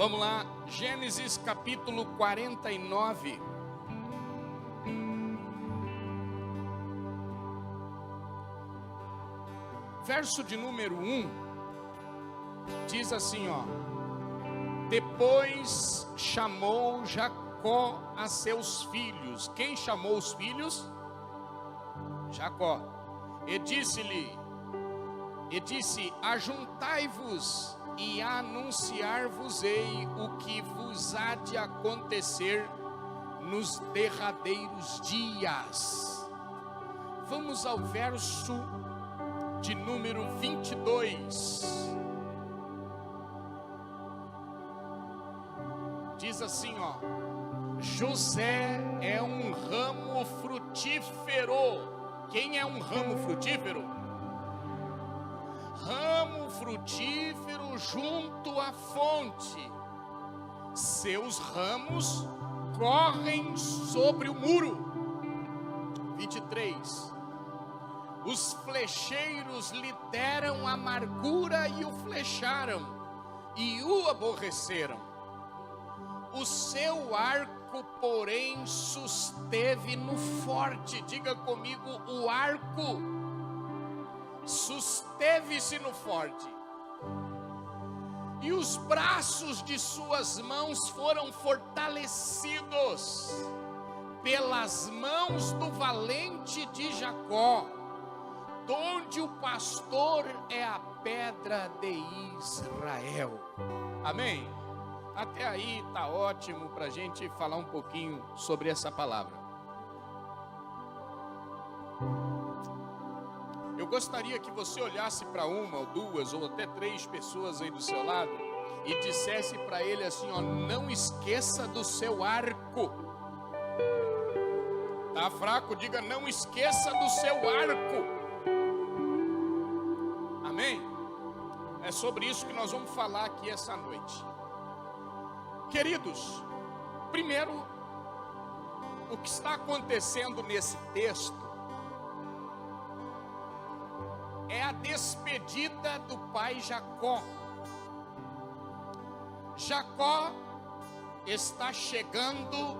Vamos lá, Gênesis capítulo 49. Verso de número 1, diz assim, ó: depois chamou Jacó a seus filhos. Quem chamou os filhos? Jacó. E disse-lhe, ajuntai-vos e anunciar-vos-ei o que vos há de acontecer nos derradeiros dias. Vamos ao verso de número 22. Diz assim, ó: José é um ramo frutífero. Quem é um ramo frutífero? Ramo frutífero junto à fonte. Seus ramos correm sobre o muro. 23. Os flecheiros lhe deram amargura e o flecharam, e o aborreceram. O seu arco, porém, susteve no forte. Diga comigo, o arco susteve-se no forte. E os braços de suas mãos foram fortalecidos pelas mãos do valente de Jacó, donde o pastor é a pedra de Israel. Amém? Até aí está ótimo para a gente falar um pouquinho sobre essa palavra. Eu gostaria que você olhasse para uma ou duas ou até três pessoas aí do seu lado e dissesse para ele assim, ó: não esqueça do seu arco. Tá fraco? Diga: não esqueça do seu arco. Amém? É sobre isso que nós vamos falar aqui essa noite. Queridos, primeiro, o que está acontecendo nesse texto é a despedida do pai Jacó. Jacó está chegando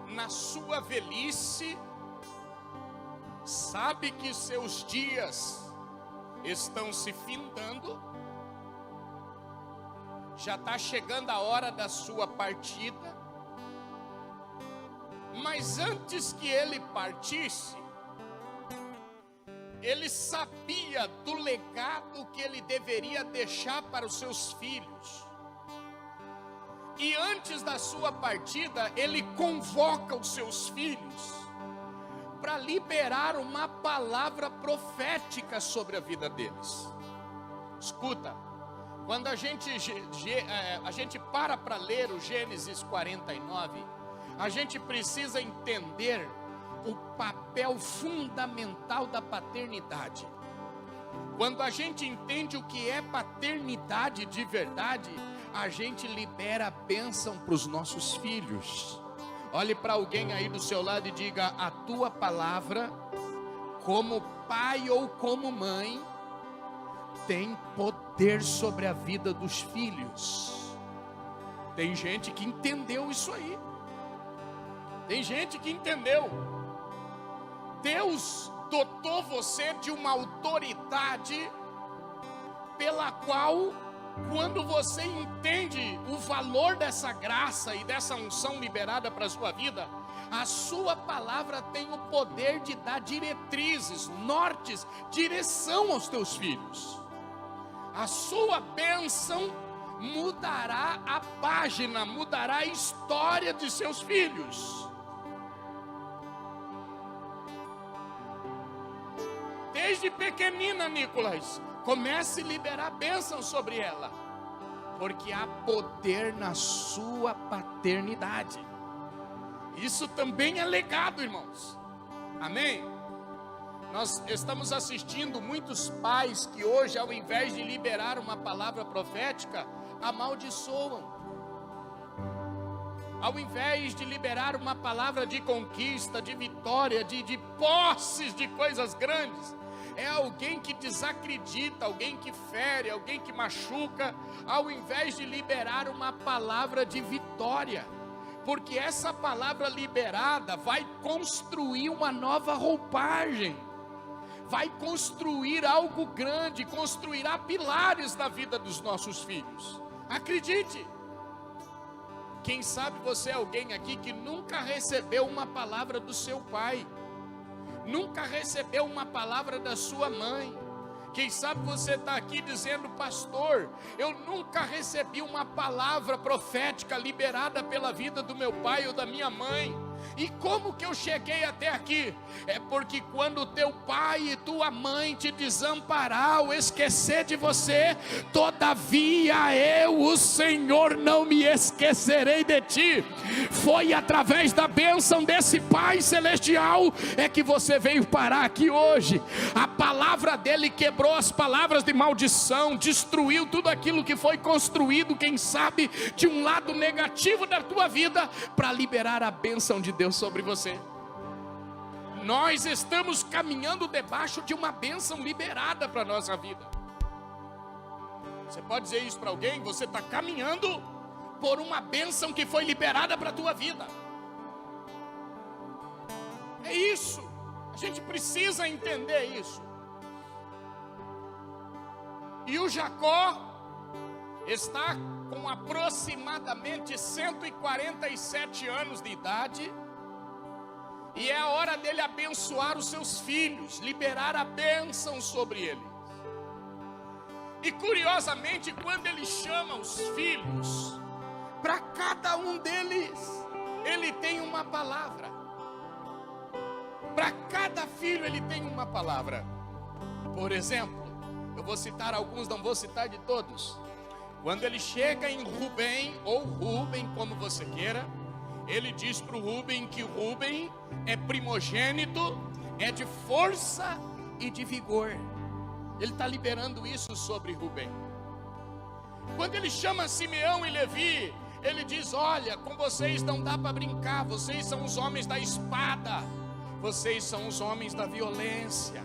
na sua velhice, sabe que seus dias estão se findando, já está chegando a hora da sua partida, mas antes que ele partisse, ele sabia do legado que ele deveria deixar para os seus filhos. E antes da sua partida, ele convoca os seus filhos para liberar uma palavra profética sobre a vida deles. Escuta, quando a gente para ler o Gênesis 49, a gente precisa entender o papel fundamental da paternidade. Quando a gente entende o que é paternidade de verdade, a gente libera a bênção para os nossos filhos. Olhe para alguém aí do seu lado e diga: a tua palavra, como pai ou como mãe, tem poder sobre a vida dos filhos. Tem gente que entendeu isso aí. Tem gente que entendeu. Deus dotou você de uma autoridade pela qual, quando você entende o valor dessa graça e dessa unção liberada para a sua vida, a sua palavra tem o poder de dar diretrizes, nortes, direção aos teus filhos. A sua bênção mudará a página, mudará a história de seus filhos. Desde pequenina, Nicolas, comece a liberar bênção sobre ela, porque há poder na sua paternidade. Isso também é legado, irmãos. Amém? Nós estamos assistindo muitos pais que hoje, ao invés de liberar uma palavra profética, amaldiçoam. Ao invés de liberar uma palavra de conquista, de vitória, de posses, de coisas grandes, é alguém que desacredita, alguém que fere, alguém que machuca, ao invés de liberar uma palavra de vitória. Porque essa palavra liberada vai construir uma nova roupagem, vai construir algo grande, construirá pilares na vida dos nossos filhos. Acredite. Quem sabe você é alguém aqui que nunca recebeu uma palavra do seu pai, nunca recebeu uma palavra da sua mãe. Quem sabe você está aqui dizendo: pastor, eu nunca recebi uma palavra profética liberada pela vida do meu pai ou da minha mãe. E como que eu cheguei até aqui? É porque quando teu pai e tua mãe te desamparar ou esquecer de você, todavia eu, o Senhor, não me esquecerei de ti. Foi através da bênção desse Pai Celestial é que você veio parar aqui hoje. A palavra dele quebrou as palavras de maldição, destruiu tudo aquilo que foi construído, quem sabe, de um lado negativo da tua vida, para liberar a bênção de Deus sobre você. Nós estamos caminhando debaixo de uma bênção liberada para a nossa vida. Você pode dizer isso para alguém? Você está caminhando por uma bênção que foi liberada para a tua vida. É isso. A gente precisa entender isso. E o Jacó está com aproximadamente 147 anos de idade. E é a hora dele abençoar os seus filhos, liberar a bênção sobre eles. E curiosamente, quando ele chama os filhos, para cada um deles, ele tem uma palavra. Para cada filho ele tem uma palavra. Por exemplo, eu vou citar alguns, não vou citar de todos. Quando ele chega em Rubem, ou Rubem, como você queira, ele diz para o Rubem que Rubem é primogênito, é de força e de vigor. Ele está liberando isso sobre Rubem. Quando ele chama Simeão e Levi, ele diz: olha, com vocês não dá para brincar, vocês são os homens da espada, vocês são os homens da violência.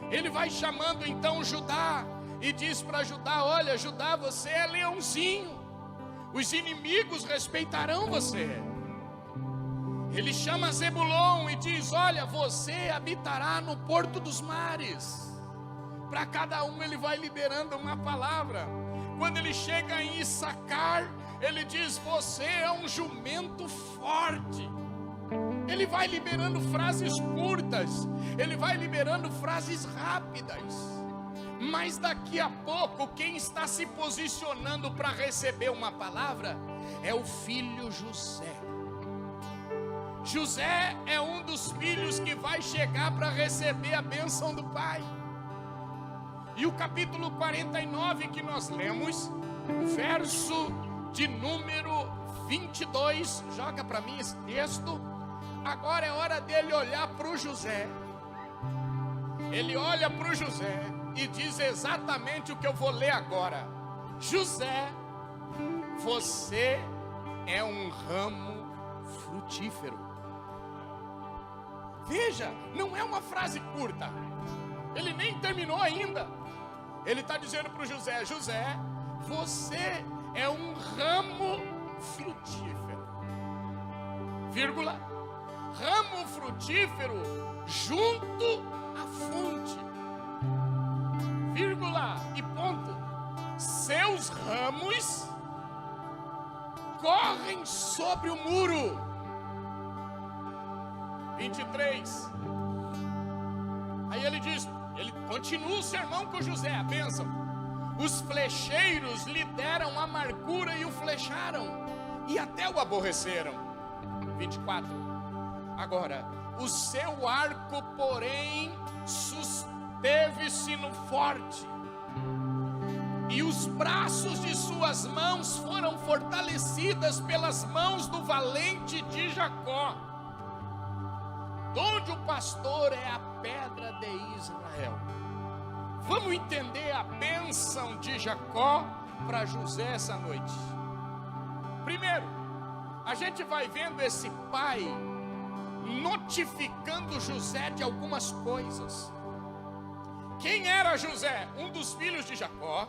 Ele vai chamando então Judá e diz para Judá: olha, Judá, você é leãozinho, os inimigos respeitarão você. Ele chama Zebulon e diz: olha, você habitará no porto dos mares. Para cada um ele vai liberando uma palavra. Quando ele chega em Issacar, ele diz: você é um jumento forte. Ele vai liberando frases curtas, ele vai liberando frases rápidas. Mas daqui a pouco, quem está se posicionando para receber uma palavra é o filho José. José é um dos filhos que vai chegar para receber a bênção do pai. E o capítulo 49 que nós lemos, verso de número 22, joga para mim esse texto. Agora é hora dele olhar para o José. Ele olha para o José e diz exatamente o que eu vou ler agora: José, você é um ramo frutífero. Veja, não é uma frase curta. Ele nem terminou ainda. Ele está dizendo para o José: José, você é um ramo frutífero, vírgula, ramo frutífero junto à fonte, vírgula e ponto. Seus ramos correm sobre o muro. 23. Aí ele diz, ele continua o sermão com José, a bênção. Os flecheiros lhe deram amargura e o flecharam, e até o aborreceram. 24. Agora, o seu arco, porém, susteve-se no forte, e os braços de suas mãos foram fortalecidas pelas mãos do valente de Jacó. Onde o pastor é a pedra de Israel. Vamos entender a bênção de Jacó para José essa noite. Primeiro, a gente vai vendo esse pai notificando José de algumas coisas. Quem era José? Um dos filhos de Jacó,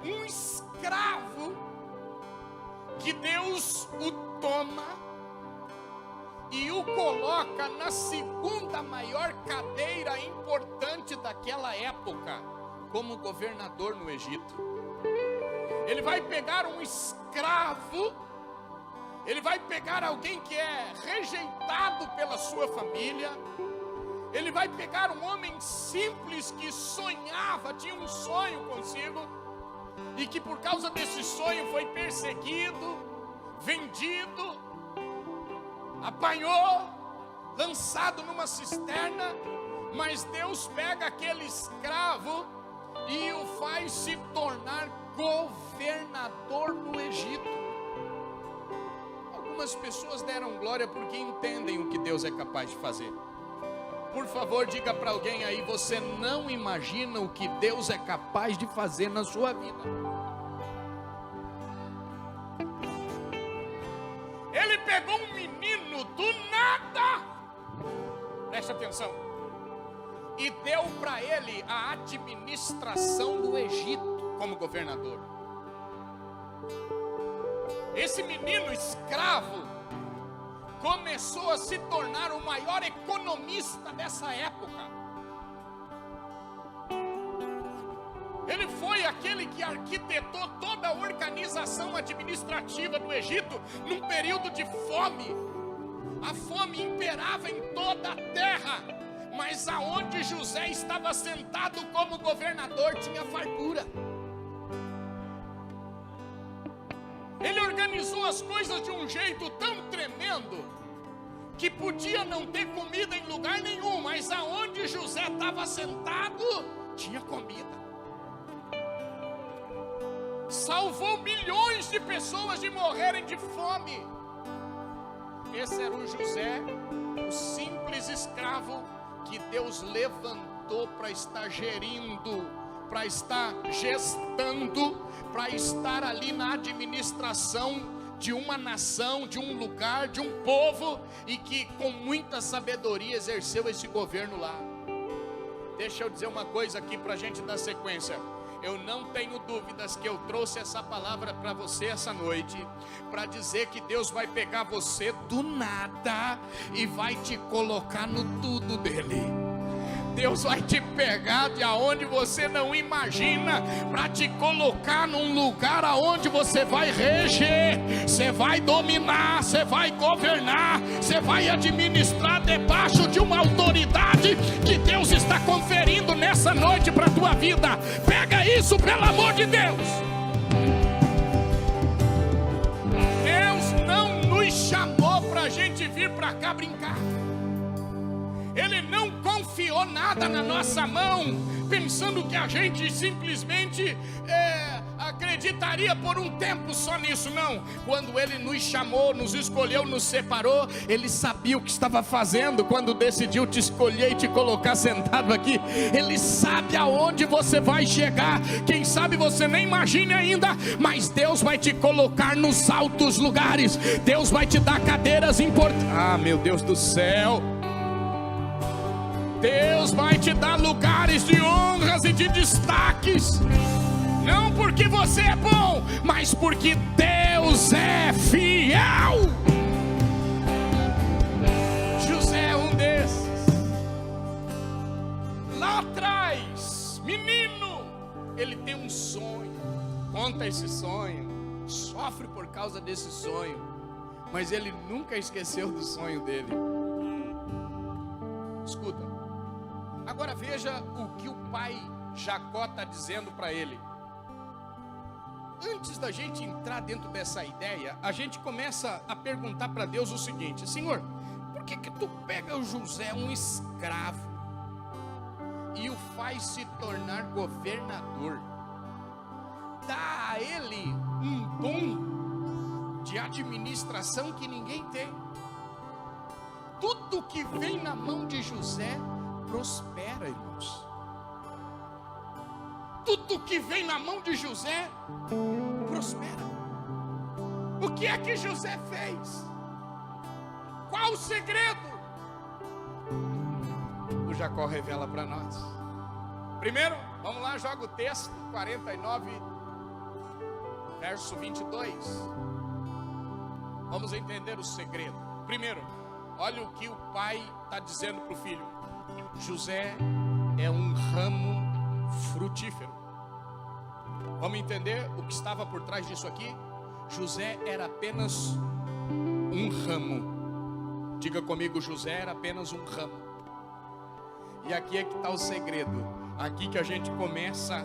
um escravo que Deus o toma e o coloca na segunda maior cadeira importante daquela época, como governador no Egito. Ele vai pegar um escravo, ele vai pegar alguém que é rejeitado pela sua família, ele vai pegar um homem simples que sonhava, tinha um sonho consigo, e que por causa desse sonho foi perseguido, vendido, apanhou, lançado numa cisterna, mas Deus pega aquele escravo e o faz se tornar governador no Egito. Algumas pessoas deram glória porque entendem o que Deus é capaz de fazer. Por favor, diga para alguém aí: você não imagina o que Deus é capaz de fazer na sua vida. Ele pegou um menino do nada, preste atenção, e deu para ele a administração do Egito como governador. Esse menino escravo começou a se tornar o maior economista dessa época. Ele foi aquele que arquitetou toda a organização administrativa do Egito num período de fome. A fome imperava em toda a terra, mas aonde José estava sentado como governador tinha fartura. Ele organizou as coisas de um jeito tão tremendo que podia não ter comida em lugar nenhum, mas aonde José estava sentado tinha comida. Salvou milhões de pessoas de morrerem de fome. Esse era o José, o simples escravo que Deus levantou para estar gerindo, para estar gestando, para estar ali na administração de uma nação, de um lugar, de um povo, e que com muita sabedoria exerceu esse governo lá. Deixa eu dizer uma coisa aqui para a gente dar sequência. Eu não tenho dúvidas que eu trouxe essa palavra para você essa noite, para dizer que Deus vai pegar você do nada e vai te colocar no tudo dele. Deus vai te pegar de aonde você não imagina, para te colocar num lugar aonde você vai reger, você vai dominar, você vai governar, você vai administrar debaixo de uma autoridade que Deus está conferindo nessa noite para a tua vida. Pega isso, pelo amor de Deus. Deus não nos chamou para a gente vir para cá brincar. Ele não confiou nada na nossa mão, pensando que a gente simplesmente acreditaria por um tempo só nisso. Não, quando Ele nos chamou, nos escolheu, nos separou, Ele sabia o que estava fazendo. Quando decidiu te escolher e te colocar sentado aqui, Ele sabe aonde você vai chegar. Quem sabe você nem imagine ainda, mas Deus vai te colocar nos altos lugares. Deus vai te dar cadeiras importantes. Ah, meu Deus do céu! Deus vai te dar lugares de honras e de destaques, não porque você é bom, mas porque Deus é fiel. José é um desses. Lá atrás, menino, ele tem um sonho, conta esse sonho, sofre por causa desse sonho, mas ele nunca esqueceu do sonho dele. Escuta. Agora veja o que o pai Jacó está dizendo para ele. Antes da gente entrar dentro dessa ideia, a gente começa a perguntar para Deus o seguinte: Senhor, por que tu pega o José, um escravo, e o faz se tornar governador? Dá a ele um dom de administração que ninguém tem. Tudo que vem na mão de José prospera, irmãos. Tudo que vem na mão de José prospera. O que é que José fez? Qual o segredo? O Jacó revela para nós. Primeiro, vamos lá, joga o texto, 49, verso 22. Vamos entender o segredo. Primeiro, olha o que o pai está dizendo para o filho. José é um ramo frutífero. Vamos entender o que estava por trás disso aqui? José era apenas um ramo. Diga comigo, José era apenas um ramo. E aqui é que está o segredo. Aqui que a gente começa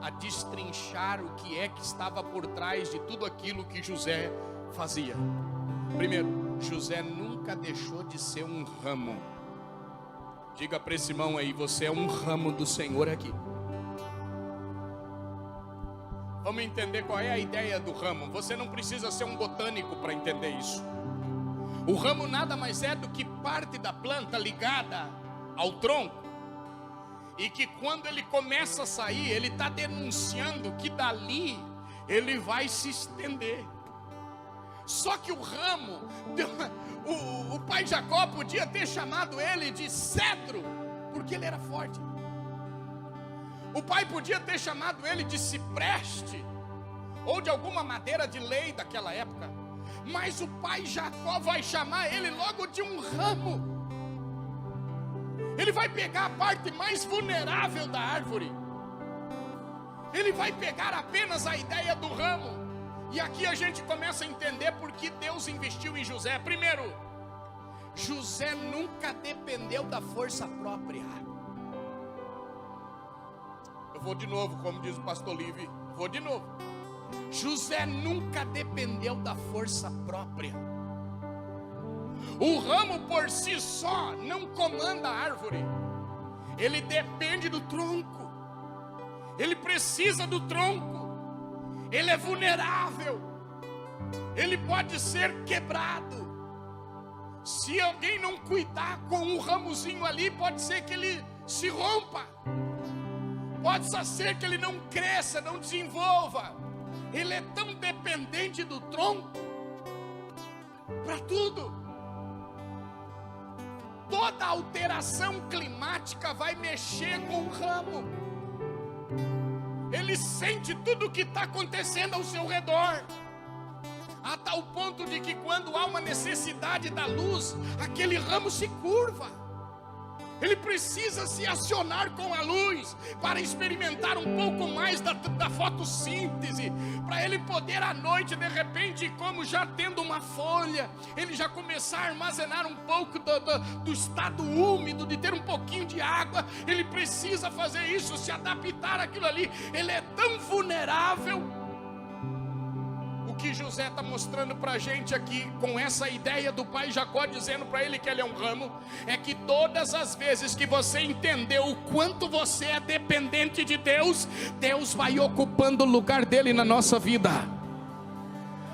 a destrinchar o que é que estava por trás de tudo aquilo que José fazia. Primeiro, José nunca deixou de ser um ramo. Diga para esse irmão aí, você é um ramo do Senhor aqui. Vamos entender qual é a ideia do ramo. Você não precisa ser um botânico para entender isso. O ramo nada mais é do que parte da planta ligada ao tronco. E que quando ele começa a sair, ele está denunciando que dali ele vai se estender. Só que o ramo, o pai Jacó podia ter chamado ele de cedro, porque ele era forte. O pai podia ter chamado ele de cipreste, ou de alguma madeira de lei daquela época. Mas o pai Jacó vai chamar ele logo de um ramo. Ele vai pegar a parte mais vulnerável da árvore. Ele vai pegar apenas a ideia do ramo. E aqui a gente começa a entender por que Deus investiu em José. Primeiro, José nunca dependeu da força própria. Eu vou de novo, como diz o pastor Livre. Vou de novo. José nunca dependeu da força própria. O ramo por si só não comanda a árvore. Ele depende do tronco. Ele precisa do tronco. Ele é vulnerável. Ele pode ser quebrado. Se alguém não cuidar com um ramozinho ali, pode ser que ele se rompa. Pode ser que ele não cresça, não desenvolva. Ele é tão dependente do tronco para tudo. Toda alteração climática vai mexer com o ramo. Ele sente tudo o que está acontecendo ao seu redor, a tal ponto de que quando há uma necessidade da luz, aquele ramo se curva. Ele precisa se acionar com a luz para experimentar um pouco mais da fotossíntese, para ele poder à noite, de repente, como já tendo uma folha, ele já começar a armazenar um pouco do estado úmido, de ter um pouquinho de água. Ele precisa fazer isso, se adaptar àquilo ali. Ele é tão vulnerável. O que José está mostrando para a gente aqui, com essa ideia do pai Jacó dizendo para ele que ele é um ramo, é que todas as vezes que você entendeu o quanto você é dependente de Deus, Deus vai ocupando o lugar dele na nossa vida.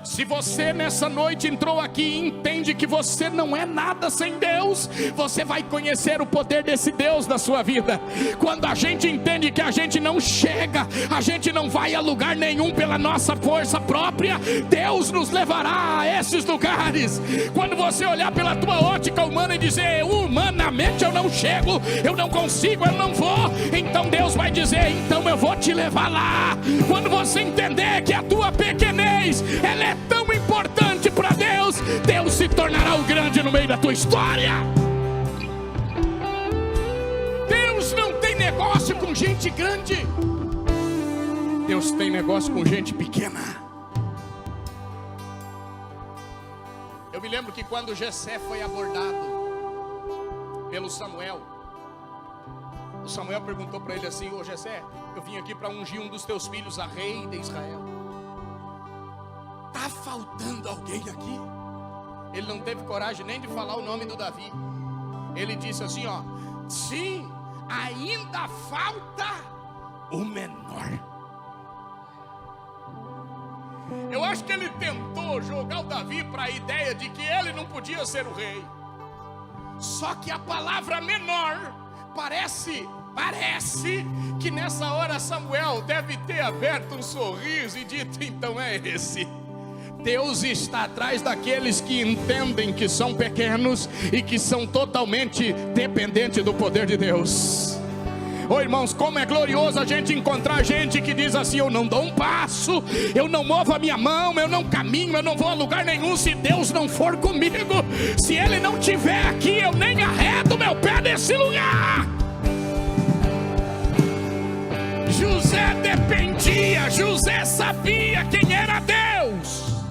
Se você nessa noite entrou aqui e entende que você não é nada sem Deus, você vai conhecer o poder desse Deus na sua vida. Quando a gente entende que a gente não chega, a gente não vai a lugar nenhum pela nossa força própria, Deus nos levará a esses lugares. Quando você olhar pela tua ótica humana e dizer, humanamente eu não chego, eu não consigo, eu não vou, então Deus vai dizer, então eu vou te levar lá. Quando você entender que a tua pequenez, ela é tão importante para Deus, Deus se tornará o grande no meio da tua história. Deus não tem negócio com gente grande. Deus tem negócio com gente pequena. Eu me lembro que quando Jessé foi abordado pelo Samuel, o Samuel perguntou para ele assim, ô Jessé, eu vim aqui para ungir um dos teus filhos a rei de Israel. Está faltando alguém aqui? Ele não teve coragem nem de falar o nome do Davi. Ele disse assim, ó, sim, ainda falta o menor. Eu acho que ele tentou jogar o Davi para a ideia de que ele não podia ser o rei. Só que a palavra menor parece que nessa hora Samuel deve ter aberto um sorriso e dito, então é esse. Deus está atrás daqueles que entendem que são pequenos e que são totalmente dependentes do poder de Deus. Oh, irmãos, como é glorioso a gente encontrar gente que diz assim: eu não dou um passo, eu não movo a minha mão, eu não caminho, eu não vou a lugar nenhum se Deus não for comigo. Se Ele não estiver aqui, eu nem arredo meu pé desse lugar. José dependia, José sabia quem era Deus,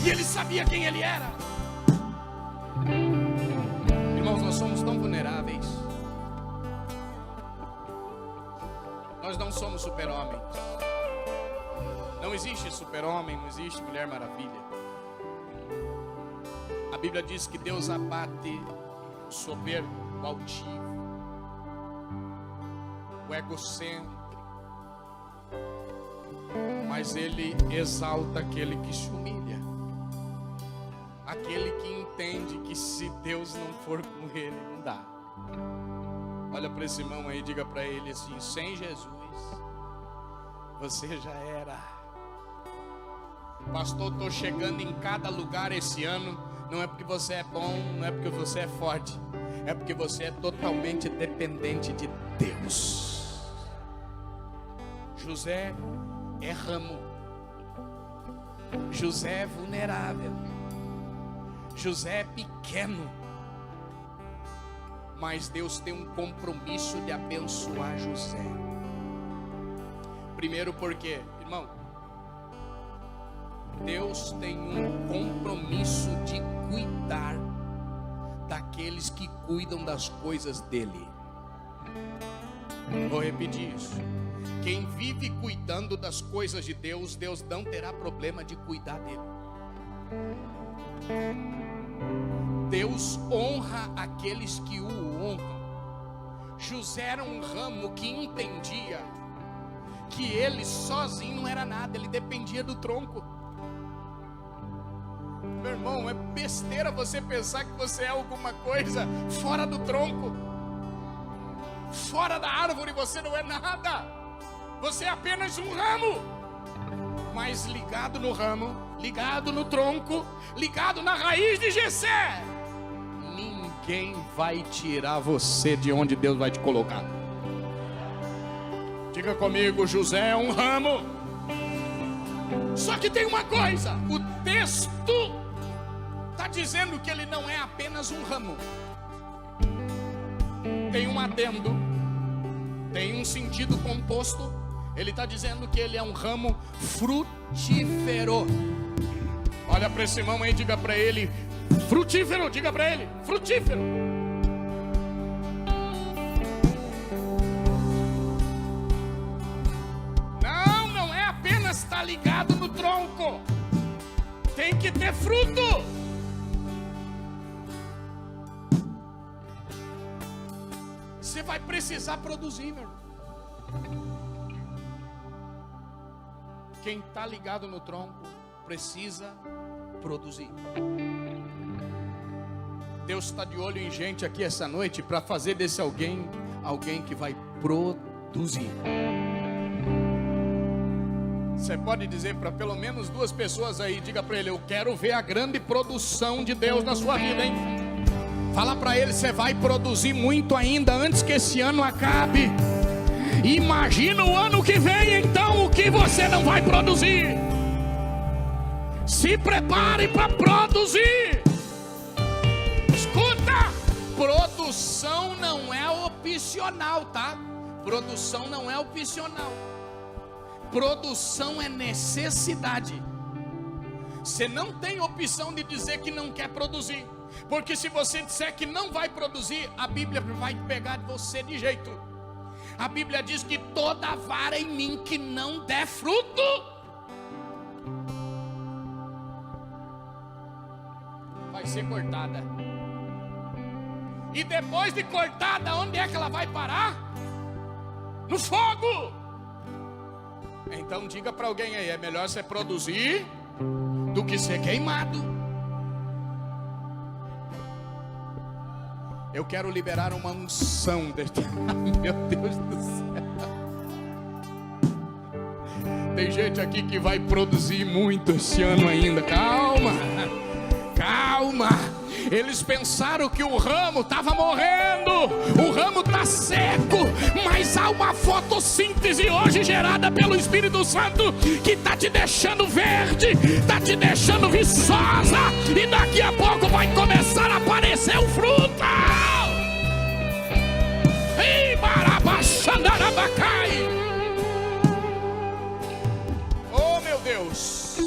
e ele sabia quem ele era. Irmãos, nós somos tão vulneráveis. Nós não somos super-homens. Não existe super-homem, não existe Mulher Maravilha. A Bíblia diz que Deus abate o soberbo, o altivo, o egocêntrico, mas Ele exalta aquele que se humilha, aquele que entende que se Deus não for com ele, não dá. Olha para esse irmão aí, diga para ele assim: sem Jesus você já era. Pastor, estou chegando em cada lugar esse ano. Não é porque você é bom, não é porque você é forte, é porque você é totalmente dependente de Deus. José é ramo, José é vulnerável, José é pequeno, mas Deus tem um compromisso de abençoar José. Primeiro porque, irmão, Deus tem um compromisso de cuidar daqueles que cuidam das coisas dele. Vou repetir isso. Quem vive cuidando das coisas de Deus, Deus não terá problema de cuidar dele. Deus honra aqueles que o honram. José era um ramo que entendia que ele sozinho não era nada, ele dependia do tronco. Meu irmão, é besteira você pensar que você é alguma coisa fora do tronco, fora da árvore. Você não é nada, você é apenas um ramo, mas ligado no ramo, ligado no tronco, ligado na raiz de Jessé. Ninguém vai tirar você de onde Deus vai te colocar. Diga comigo: José é um ramo. Só que tem uma coisa, o texto está dizendo que ele não é apenas um ramo. Tem um adendo, tem um sentido composto. Ele está dizendo que ele é um ramo frutífero. Olha para esse irmão aí, diga para ele: frutífero. Diga para ele: frutífero. Não é apenas estar ligado no tronco, tem que ter fruto. Você vai precisar produzir, meu irmão. Quem está ligado no tronco precisa produzir. Deus está de olho em gente aqui essa noite para fazer desse alguém que vai produzir. Você pode dizer para pelo menos 2 pessoas aí, diga para ele: eu quero ver a grande produção de Deus na sua vida, hein? Fala para ele: você vai produzir muito ainda antes que esse ano acabe. Imagina o ano que vem, então, o que você não vai produzir. Se prepare para produzir. Escuta, produção não é opcional, tá? Produção não é opcional. Produção é necessidade. Você não tem opção de dizer que não quer produzir, porque se você disser que não vai produzir, a Bíblia vai pegar você de jeito. A Bíblia diz que toda vara em mim que não der fruto vai ser cortada. E depois de cortada, onde é que ela vai parar? No fogo. Então diga para alguém aí: é melhor você produzir do que ser queimado. Eu quero liberar uma unção. Meu Deus do céu. Tem gente aqui que vai produzir muito esse ano ainda. Calma, calma. Eles pensaram que o ramo estava morrendo, o ramo está seco, mas há uma fotossíntese hoje gerada pelo Espírito Santo que está te deixando verde, está te deixando viçosa, e daqui a pouco vai começar a aparecer o fruto. Ei, Barabaxandarabacai! Oh, meu Deus!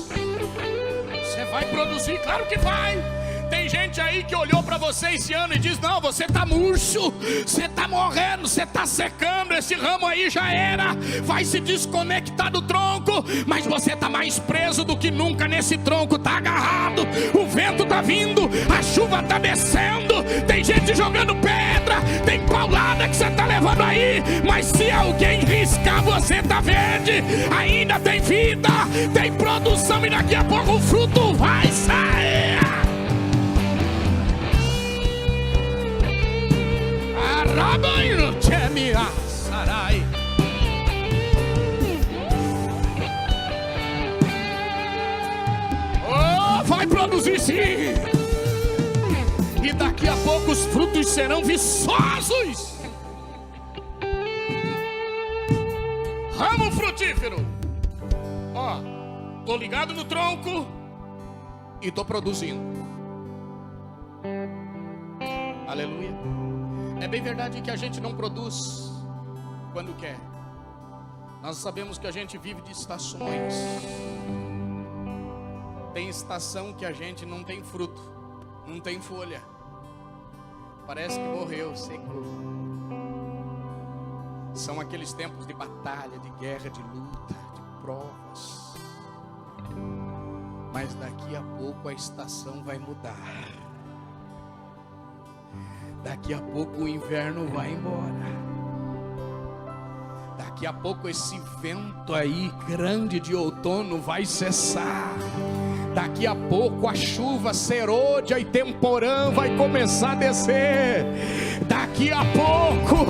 Você vai produzir? Claro que vai! Tem gente aí que olhou para você esse ano e diz: não, você está murcho, você está morrendo, você está secando, esse ramo aí já era, vai se desconectar do tronco, mas você está mais preso do que nunca nesse tronco, está agarrado, o vento está vindo, a chuva está descendo, tem gente jogando pedra, tem paulada que você está levando aí, mas se alguém riscar, você está verde, ainda tem vida, tem produção, e daqui a pouco o fruto vai sair. Oh, vai produzir sim. E daqui a pouco os frutos serão viçosos. Ramo frutífero. Ó, tô ligado no tronco e tô produzindo. Aleluia. É bem verdade que a gente não produz quando quer. Nós sabemos que a gente vive de estações. Tem estação que a gente não tem fruto, não tem folha. Parece que morreu, secou. São aqueles tempos de batalha, de guerra, de luta, de provas. Mas daqui a pouco a estação vai mudar. Daqui a pouco o inverno vai embora. Daqui a pouco esse vento aí grande de outono vai cessar. Daqui a pouco a chuva serôdia e temporã vai começar a descer. Daqui a pouco,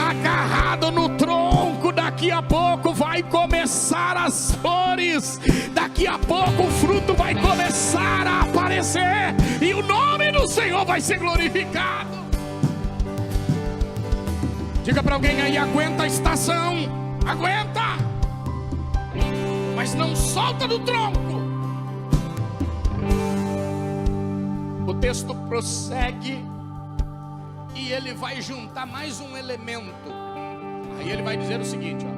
agarrado no tronco, daqui a pouco vai começar as flores. Daqui a pouco o fruto vai começar a aparecer e o nome do Senhor vai ser glorificado. Diga para alguém aí: aguenta a estação, aguenta, mas não solta do tronco. O texto prossegue e ele vai juntar mais um elemento. Aí ele vai dizer o seguinte, ó: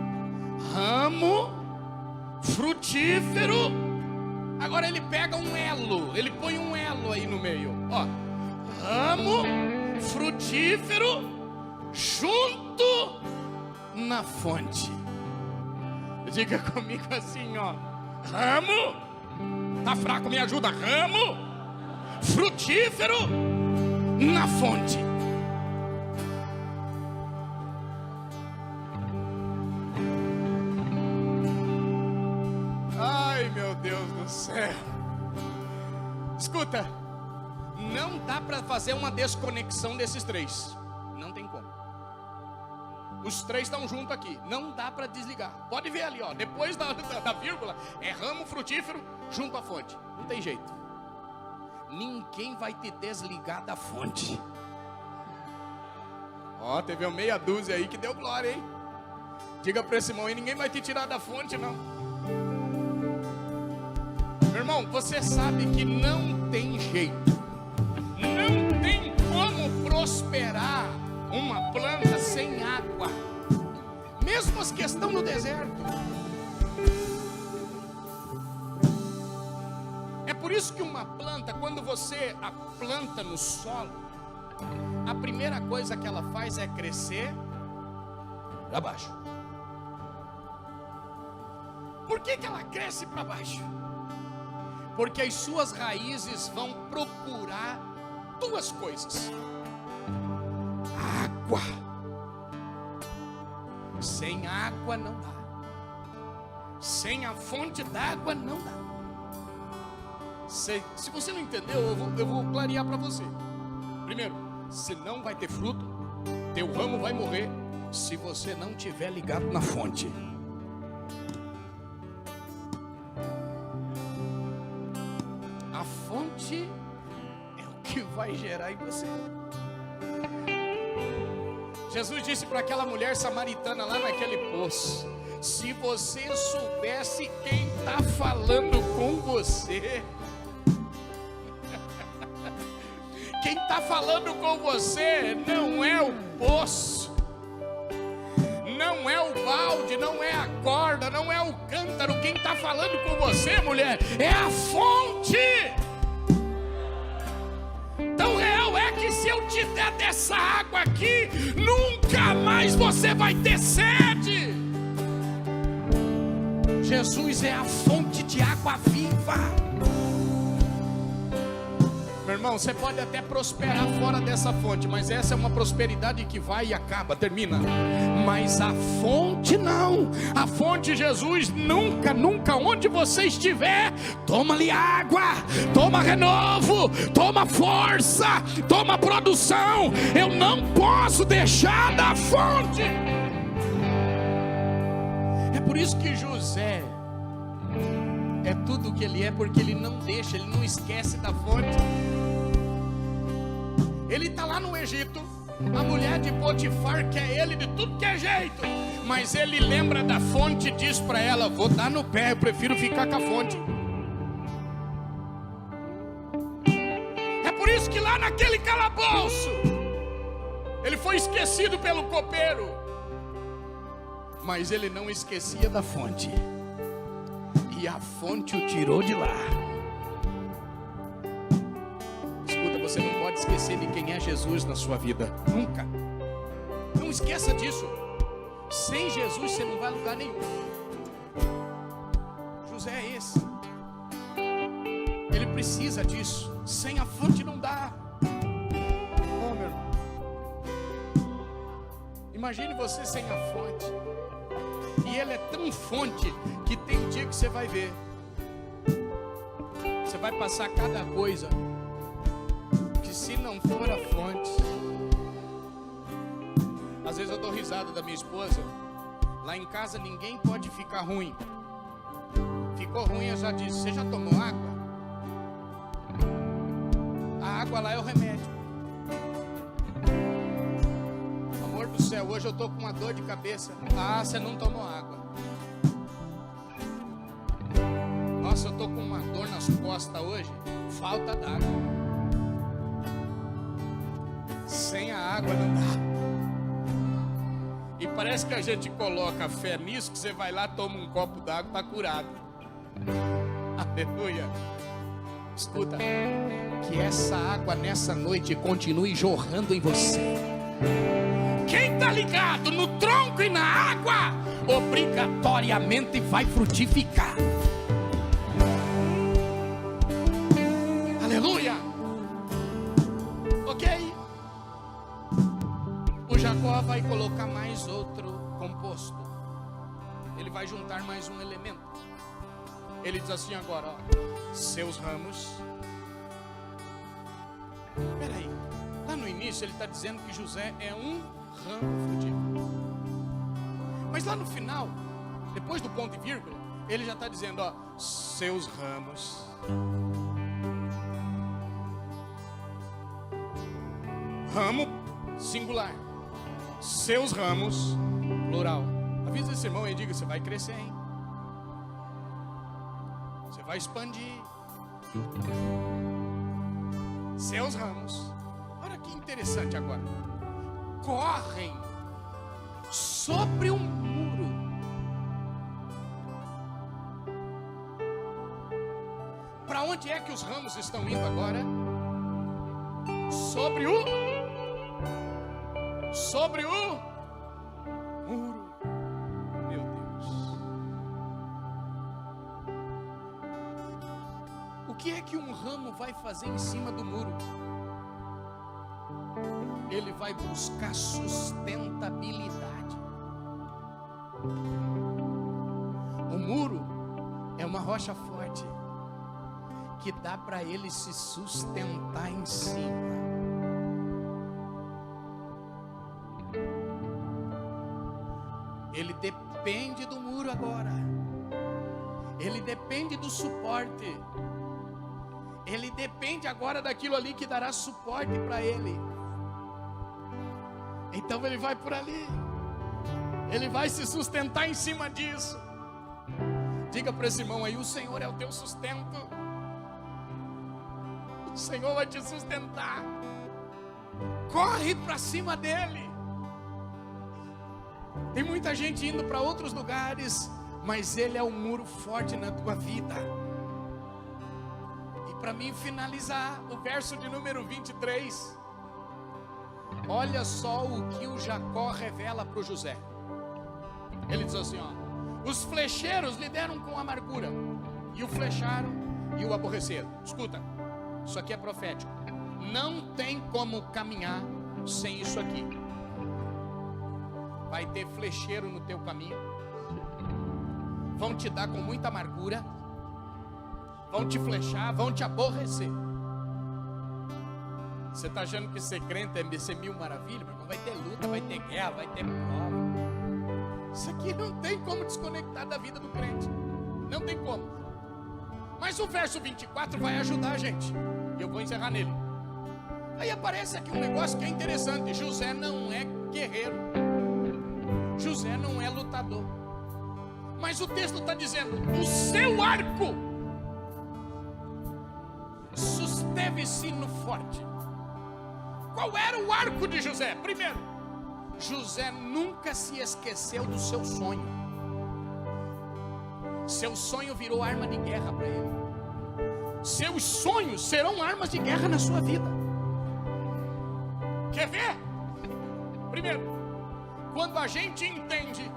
ramo frutífero. Agora ele pega um elo, ele põe um elo aí no meio, ó: ramo frutífero junto na fonte. Diga comigo assim, ó: ramo, tá fraco, me ajuda, ramo frutífero na fonte. Ai, meu Deus do céu. Escuta, não dá para fazer uma desconexão desses três. Não tem como. Os três estão juntos aqui. Não dá para desligar. Pode ver ali, ó. Depois da vírgula, é ramo frutífero junto à fonte. Não tem jeito. Ninguém vai te desligar da fonte. Ó, teve uma meia dúzia aí que deu glória, hein? Diga para esse irmão aí: ninguém vai te tirar da fonte, não. Meu irmão, você sabe que não tem jeito, não tem como prosperar uma planta sem água. Mesmo as que estão no deserto. É por isso que uma planta, quando você a planta no solo, a primeira coisa que ela faz é crescer para baixo. Por que ela cresce para baixo? Porque as suas raízes vão procurar duas coisas: água. Sem água não dá. Sem a fonte d'água não dá. Se você não entendeu, eu vou clarear para você. Primeiro, você não vai ter fruto, teu ramo vai morrer se você não estiver ligado na fonte. A fonte é o que vai gerar em você. Jesus disse para aquela mulher samaritana lá naquele poço: se você soubesse quem está falando com você. Quem está falando com você não é o poço, não é o balde, não é a corda, não é o cântaro. Quem está falando com você, mulher, é a fonte. Tão real é que se eu te der dessa água aqui, nunca mais você vai ter sede. Jesus é a fonte de água viva. Meu irmão, você pode até prosperar fora dessa fonte, mas essa é uma prosperidade que vai e acaba, termina. Mas a fonte não. A fonte Jesus nunca, nunca, onde você estiver, toma-lhe água, toma renovo, toma força, toma produção. Eu não posso deixar da fonte. É por isso que José é tudo o que ele é, porque ele não deixa, ele não esquece da fonte. Ele está lá no Egito, a mulher de Potifar quer ele de tudo que é jeito, mas ele lembra da fonte e diz para ela: vou dar no pé, eu prefiro ficar com a fonte. É por isso que lá naquele calabouço, ele foi esquecido pelo copeiro, mas ele não esquecia da fonte, e a fonte o tirou de lá. Você não pode esquecer de quem é Jesus na sua vida, nunca. Não esqueça disso. Sem Jesus você não vai a lugar nenhum. José é esse. Ele precisa disso. Sem a fonte não dá. Oh, meu irmão, imagine você sem a fonte. E ele é tão fonte que tem um dia que você vai ver, você vai passar cada coisa, se não for a fonte. Às vezes eu dou risada da minha esposa. Lá em casa ninguém pode ficar ruim. Ficou ruim, eu já disse: você já tomou água? A água lá é o remédio. Amor do céu, hoje eu estou com uma dor de cabeça. Ah, você não tomou água. Nossa, eu estou com uma dor nas costas hoje. Falta d'água. Sem a água não dá. E parece que a gente coloca fé nisso, que você vai lá, toma um copo d'água, está curado. Aleluia. Escuta, que essa água nessa noite continue jorrando em você. Quem está ligado no tronco e na água, obrigatoriamente vai frutificar. Aleluia. Ok? Jacó vai colocar mais outro composto. Ele vai juntar mais um elemento. Ele diz assim agora, ó: seus ramos. Peraí, lá no início ele está dizendo que José é um ramo frutífero. Mas lá no final, depois do ponto e vírgula, ele já está dizendo, ó: seus ramos. Ramo singular, seus ramos plural. Avisa esse irmão e diga: você vai crescer, hein? Você vai expandir. Seus ramos. Olha que interessante agora. Correm sobre um muro. Para onde é que os ramos estão indo agora? Sobre o muro. Meu Deus. O que é que um ramo vai fazer em cima do muro? Ele vai buscar sustentabilidade. O muro é uma rocha forte que dá para ele se sustentar em cima. Ele depende do muro agora. Ele depende do suporte. Ele depende agora daquilo ali que dará suporte para ele. Então ele vai por ali. Ele vai se sustentar em cima disso. Diga para esse irmão aí: o Senhor é o teu sustento. O Senhor vai te sustentar. Corre para cima dele. Tem muita gente indo para outros lugares, mas ele é um muro forte na tua vida. E para mim finalizar, o verso de número 23. Olha só o que o Jacó revela para o José. Ele diz assim, ó: os flecheiros lhe deram com amargura, e o flecharam e o aborreceram. Escuta, isso aqui é profético. Não tem como caminhar sem isso aqui. Vai ter flecheiro no teu caminho, vão te dar com muita amargura, vão te flechar, vão te aborrecer. Você está achando que ser crente é ser mil maravilhas? Mas vai ter luta, vai ter guerra, vai ter prova. Isso aqui não tem como desconectar da vida do crente. Não tem como. Mas o verso 24 vai ajudar a gente. E eu vou encerrar nele. Aí aparece aqui um negócio que é interessante. José não é guerreiro. José não é lutador. Mas o texto está dizendo: o seu arco susteve sino forte. Qual era o arco de José? Primeiro, José nunca se esqueceu do seu sonho. Seu sonho virou arma de guerra para ele. Seus sonhos serão armas de guerra na sua vida. Quer ver? Primeiro, quando a gente entende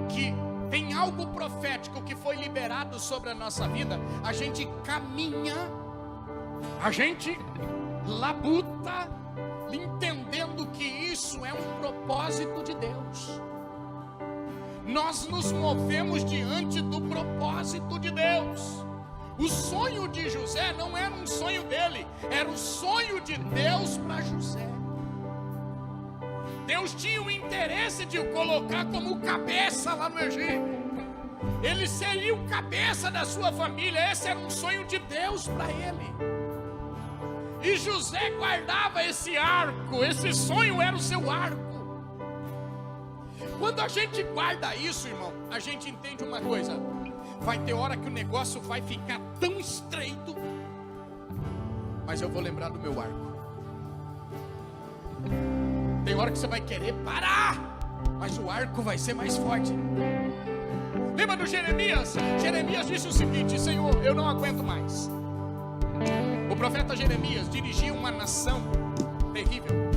que tem algo profético que foi liberado sobre a nossa vida, a gente caminha, a gente labuta, entendendo que isso é um propósito de Deus. Nós nos movemos diante do propósito de Deus. O sonho de José não era um sonho dele, era o sonho de Deus para José. Deus tinha o interesse de o colocar como cabeça lá no Egito. Ele seria o cabeça da sua família. Esse era um sonho de Deus para ele. E José guardava esse arco. Esse sonho era o seu arco. Quando a gente guarda isso, irmão, a gente entende uma coisa: vai ter hora que o negócio vai ficar tão estreito, mas eu vou lembrar do meu arco. Tem hora que você vai querer parar, mas o arco vai ser mais forte. Lembra do Jeremias? Jeremias disse o seguinte: Senhor, eu não aguento mais. O profeta Jeremias dirigia uma nação terrível.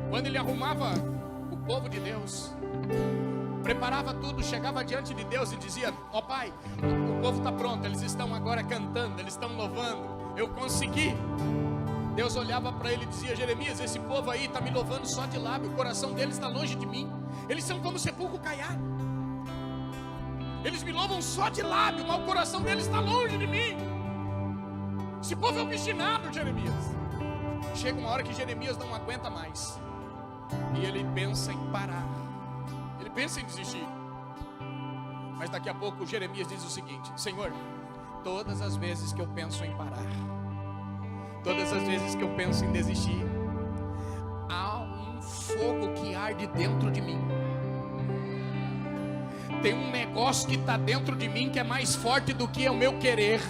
Quando ele arrumava o povo de Deus, preparava tudo, chegava diante de Deus e dizia: ó Pai, o povo está pronto, eles estão agora cantando, eles estão louvando, eu consegui. Deus olhava para ele e dizia: Jeremias, esse povo aí está me louvando só de lábio, o coração deles está longe de mim. Eles são como sepulcro caiado. Eles me louvam só de lábio, mas o coração deles está longe de mim. Esse povo é obstinado, Jeremias. Chega uma hora que Jeremias não aguenta mais, e ele pensa em parar. Ele pensa em desistir. Mas daqui a pouco Jeremias diz o seguinte: Senhor, todas as vezes que eu penso em parar, todas as vezes que eu penso em desistir, há um fogo que arde dentro de mim. Tem um negócio que está dentro de mim que é mais forte do que o meu querer.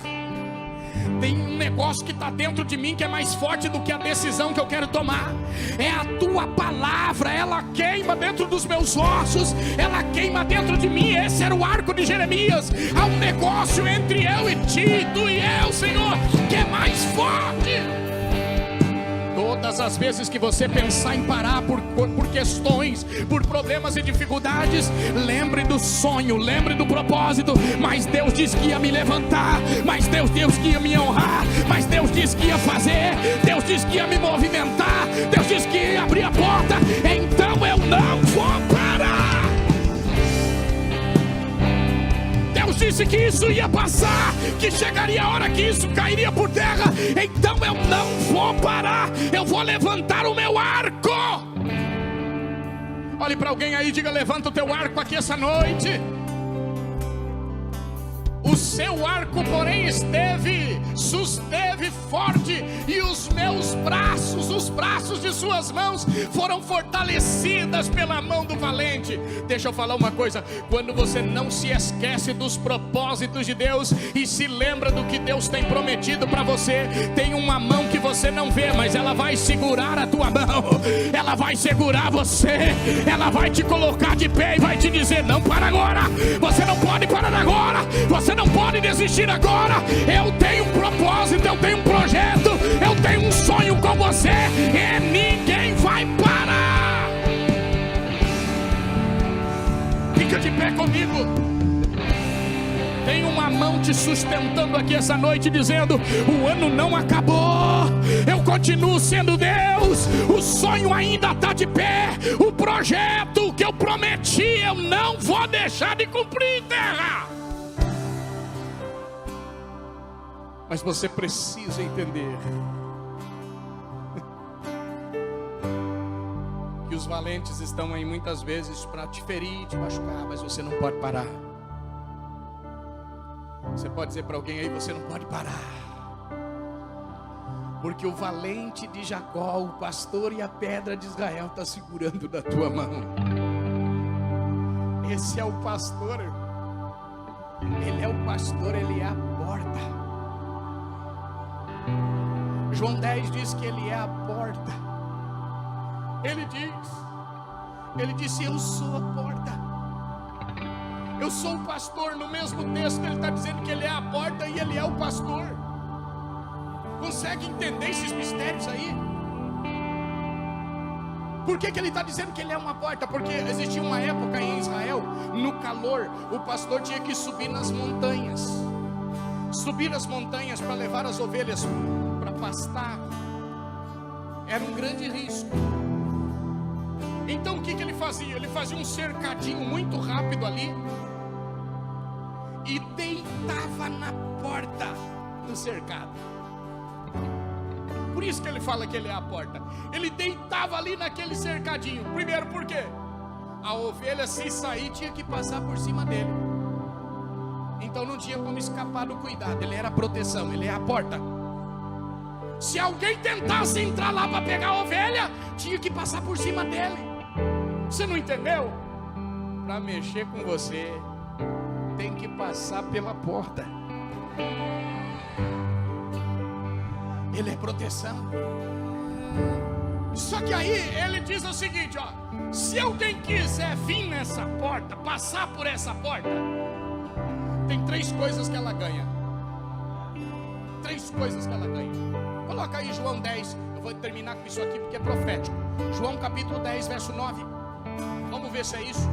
Tem um negócio que está dentro de mim que é mais forte do que a decisão que eu quero tomar. É a tua palavra, ela queima dentro dos meus ossos, ela queima dentro de mim. Esse era o arco de Jeremias. Há um negócio entre eu e ti, tu e eu, Senhor, que é mais forte. Todas as vezes que você pensar em parar por questões, por problemas e dificuldades, lembre do sonho, lembre do propósito. Mas Deus disse que ia me levantar, mas Deus que ia me honrar, mas Deus disse que ia fazer, Deus disse que ia me movimentar, Deus disse que ia abrir a porta. Então eu não vou parar. Deus disse que isso ia passar, que chegaria a hora que isso cairia por terra. Então eu não vou parar, eu vou levantar o meu arco. Olhe para alguém aí e diga: levanta o teu arco aqui essa noite. O seu arco, porém, susteve forte, e os meus braços, os braços de suas mãos foram fortalecidas pela mão do valente. Deixa eu falar uma coisa: quando você não se esquece dos propósitos de Deus e se lembra do que Deus tem prometido para você, tem uma mão que você não vê, mas ela vai segurar a tua mão, ela vai segurar você, ela vai te colocar de pé e vai te dizer: não para agora, você não pode parar agora, você não pode desistir agora. Eu tenho um propósito, eu tenho um projeto, eu tenho um sonho com você, e ninguém vai parar. Fica de pé comigo. Tem uma mão te sustentando aqui essa noite, dizendo: o ano não acabou, eu continuo sendo Deus, o sonho ainda está de pé, o projeto que eu prometi eu não vou deixar de cumprir, terra. Mas você precisa entender que os valentes estão aí muitas vezes para te ferir, te machucar, mas você não pode parar. Você pode dizer para alguém aí: você não pode parar, porque o valente de Jacó, o pastor e a pedra de Israel está segurando da tua mão. Esse é o pastor, ele é o pastor, ele é a porta. João 10 diz que ele é a porta. Ele disse: eu sou a porta, eu sou o pastor. No mesmo texto ele está dizendo que ele é a porta e ele é o pastor. Consegue entender esses mistérios aí? Por que ele está dizendo que ele é uma porta? Porque existia uma época em Israel, no calor, o pastor tinha que subir nas montanhas. Subir as montanhas para levar as ovelhas para pastar era um grande risco. Então o que ele fazia? Ele fazia um cercadinho muito rápido ali e deitava na porta do cercado. Por isso que ele fala que ele é a porta. Ele deitava ali naquele cercadinho. Primeiro, por quê? A ovelha, se sair, tinha que passar por cima dele. Então não tinha como escapar do cuidado. Ele era a proteção, ele é a porta. Se alguém tentasse entrar lá para pegar a ovelha, tinha que passar por cima dele. Você não entendeu? Para mexer com você, tem que passar pela porta. Ele é proteção. Só que aí ele diz o seguinte, ó: se alguém quiser vir nessa porta, passar por essa porta, tem 3 coisas que ela ganha. 3 coisas que ela ganha. Coloca aí João 10. Eu vou terminar com isso aqui porque é profético. João capítulo 10, verso 9. Vamos ver se é isso.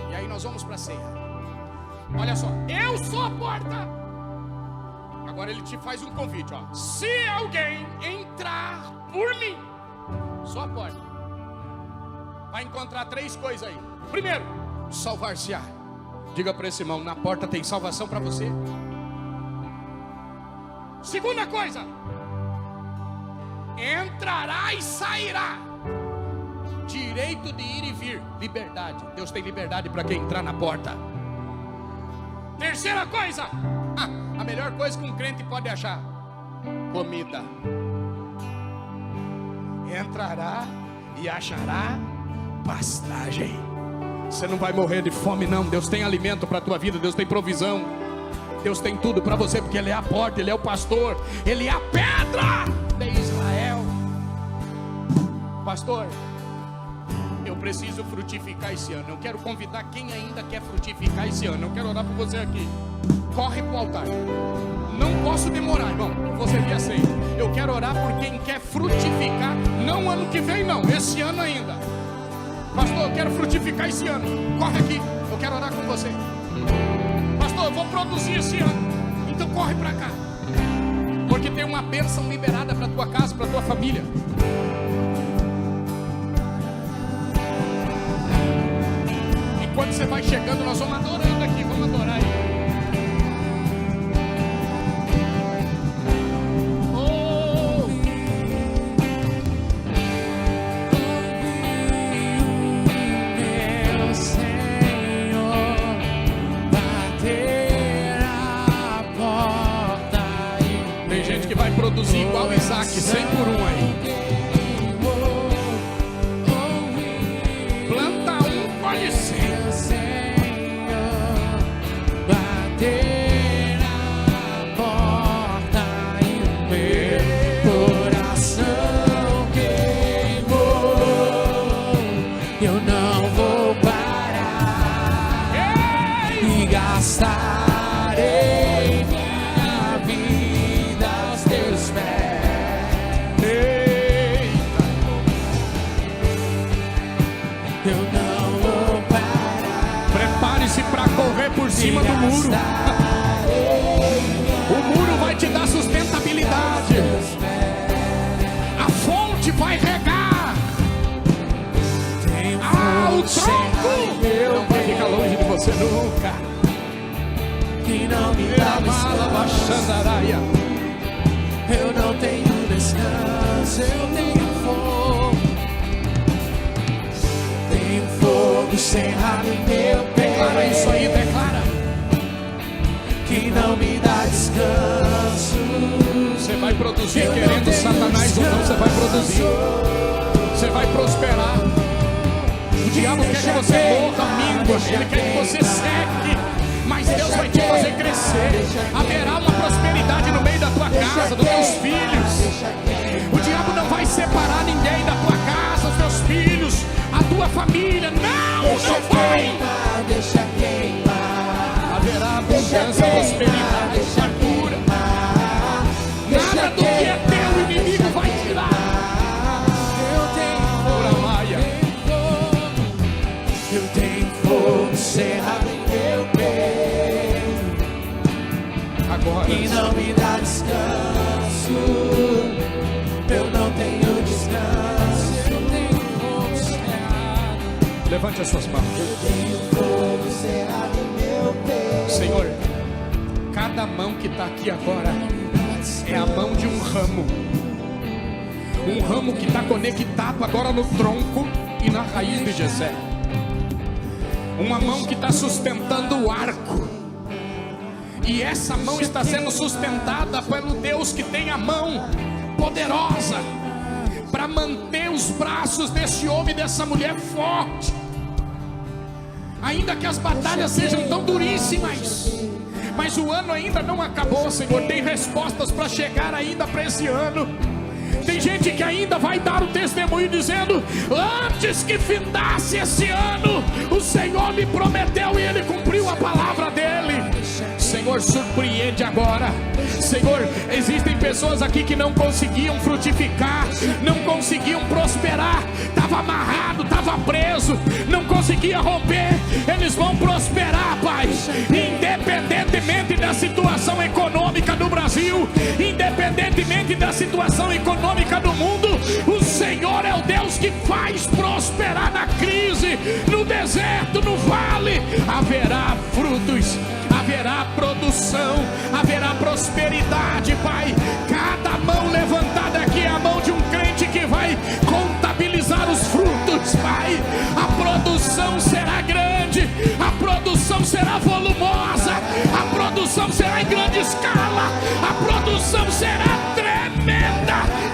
E aí nós vamos para a ceia. Olha só: eu sou a porta. Agora ele te faz um convite, ó: se alguém entrar por mim, só a porta, vai encontrar 3 coisas aí. Primeiro, salvar-se-á. Diga para esse irmão: na porta tem salvação para você. Segunda coisa, entrará e sairá. Direito de ir e vir, liberdade. Deus tem liberdade para quem entrar na porta. Terceira coisa, a melhor coisa que um crente pode achar: comida. Entrará e achará pastagem. Você não vai morrer de fome não. Deus tem alimento para a tua vida, Deus tem provisão, Deus tem tudo para você, porque Ele é a porta, Ele é o pastor, Ele é a pedra de Israel. Pastor, eu preciso frutificar esse ano. Eu quero convidar quem ainda quer frutificar esse ano. Eu quero orar por você aqui. Corre para o altar. Não posso demorar, irmão. Você me aceita. Eu quero orar por quem quer frutificar. Não ano que vem, não. Esse ano ainda. Pastor, eu quero frutificar esse ano. Corre aqui. Eu quero orar com você. Pastor, eu vou produzir esse ano. Então corre para cá. Porque tem uma bênção liberada para tua casa, para tua família. Quando você vai chegando, nós vamos adorando aqui, vamos adorar aí. Oh. Meu Senhor, bateu produzir igual Isaac, 100 por 1 aí. Planta um, colhe 100. Bater a porta e o meu coração queimou. Eu não vou parar e gastarei minha vida aos teus pés. Eu não vou parar. Prepare-se para correr por cima do muro. O muro vai te dar sustentabilidade. A fonte vai regar. O tronco não vai ficar longe de você nunca. Que não me dá Xandaraia. Eu não tenho descanso, eu tenho fogo. Tenho fogo cerrado em meu pé. Declara isso aí, declara. Que não me dá descanso. Você vai produzir querendo Satanás ou não, você vai produzir. Você vai prosperar. O diabo quer que você morra, míngua. Ele quer que você seque. Mas Deus vai te fazer crescer. Haverá uma prosperidade no meio da tua casa, dos teus filhos. O diabo não vai separar ninguém da tua casa, os teus filhos, a tua família. Não vai. Deixa queimar. Haverá abundância, prosperidade, fartura. Nada do que é teu inimigo vai tirar. Eu tenho fogo cerrado em meu peito. Agora, E não me dá descanso. Eu não tenho descanso. Eu tenho fogo cerrado. levante as suas mãos. Eu tenho fogo cerrado em meu peito. Senhor, cada mão que está aqui agora é a mão de um ramo. Um ramo que está conectado agora no tronco e na raiz de Jessé. Uma mão que está sustentando o arco. E essa mão está sendo sustentada pelo Deus que tem a mão poderosa para manter os braços desse homem e dessa mulher forte. Ainda que as batalhas sejam tão duríssimas, mas o ano ainda não acabou, Senhor. Tem respostas para chegar ainda para esse ano. Tem gente que ainda vai dar o testemunho dizendo: antes que findasse esse ano, o Senhor me prometeu e Ele cumpriu a palavra dEle. Senhor, surpreende agora. Senhor, existem pessoas aqui que não conseguiam frutificar, não conseguiam prosperar, estava amarrado, estava preso, não conseguia romper. Eles vão prosperar, Pai, independentemente da situação econômica do Brasil, independentemente da situação econômica do mundo. O Senhor é o Deus que faz prosperar na crise, no deserto, no vale. Haverá frutos, haverá produção, haverá prosperidade, Pai. Cada mão levantada aqui é a mão de um crente que vai contabilizar os frutos, Pai. A produção será grande, a produção será volumosa, a produção será em grande escala, a produção será tremenda.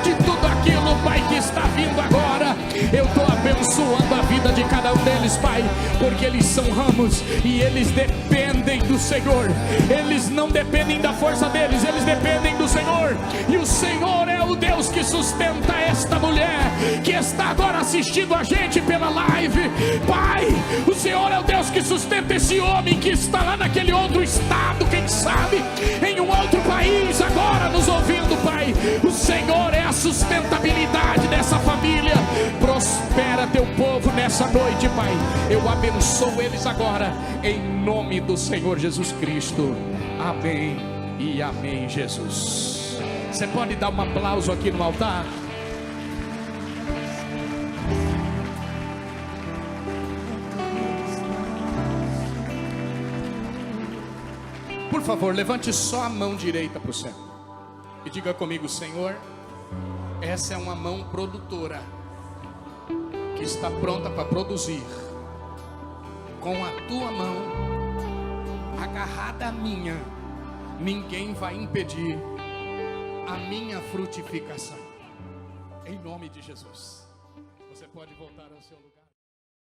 De tudo aquilo, Pai, que está vindo agora, eu estou abençoando a vida de cada um deles, Pai, porque eles são ramos e eles dependem do Senhor. Eles não dependem da força deles, eles dependem do Senhor. E o Senhor é o Deus que sustenta esta mulher que está agora assistindo a gente pela live. Pai, o Senhor é o Deus que sustenta esse homem que está lá naquele outro estado, quem sabe em um outro país agora nos ouvindo, Pai. O Senhor é a sustentabilidade dessa família. Prospera teu povo nessa noite, Pai. Eu abençoo eles agora em nome do Senhor Jesus Cristo. Amém e amém, Jesus. Você pode dar um aplauso aqui no altar? Por favor, levante só a mão direita para o céu e diga comigo: Senhor, essa é uma mão produtora que está pronta para produzir. Com a tua mão agarrada à minha, ninguém vai impedir a minha frutificação. Em nome de Jesus. Você pode voltar ao seu lugar.